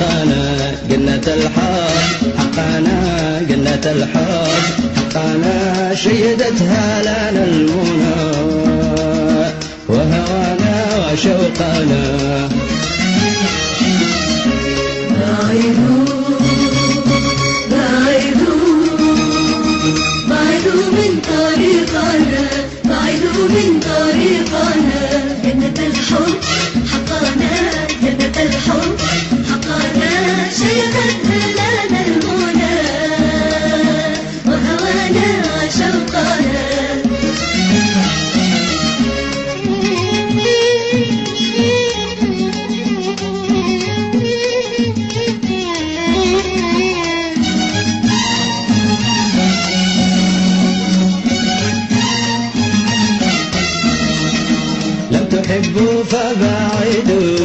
طريقنا جنة الحب حقنا جنة الحب حقنا شيدتها لنا المنى وهوانا وشوقنا بعدوا من طريقنا بعدوا من طريقنا جنة الحب حقنا جنة الحب حقنا شيختها لنا المنى وهوانا وشوقنا تحبوا فبعدوا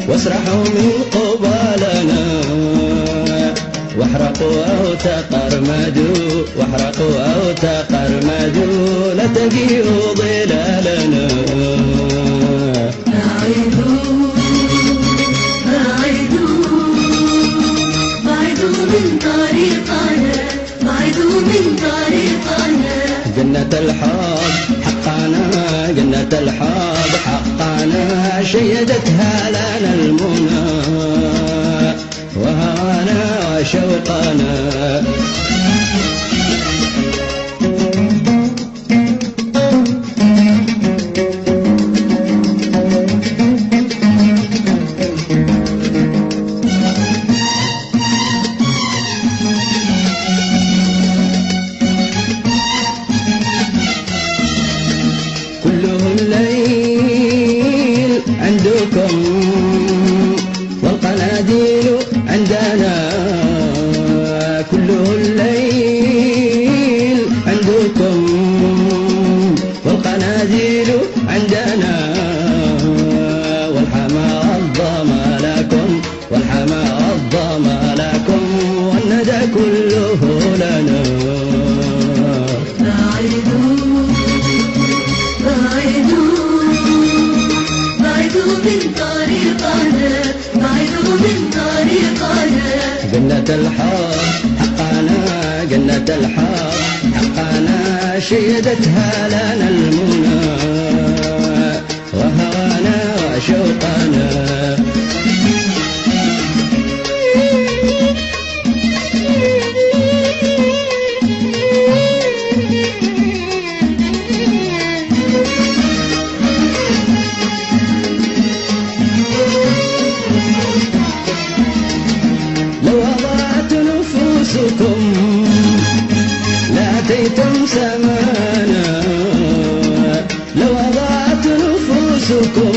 واسرحوا من قبالنا واحرقوا أو تقرمدوا واحرقوا أو تقرمدوا لا تجيئوا ظلالنا بعدوا من طريقنا بعدوا من طريقنا جنة الحب حقنا جنة الحب حقنا شيدتها لنا المنى وهوانا وشوقنا الليل عندكم والقناديل عندنا كله الليل عندكم والقناديل عندنا والحمى الظما لكم والحمى الظما لكم والندى كله لنا بعدوا من طريقنا بعدوا من طريقنا جنة الحب حقنا جنة الحب حقنا شيدتها لنا المنى وهوانا وشوقنا لو أضاعت نفوسكم لأتيتم سمانا لو أضاعت نفوسكم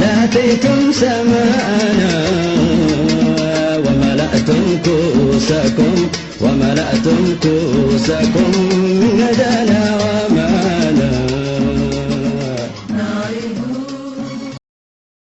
لأتيتم سمانا وملأتم كؤوسكم وملأتم كؤوسكم من ندى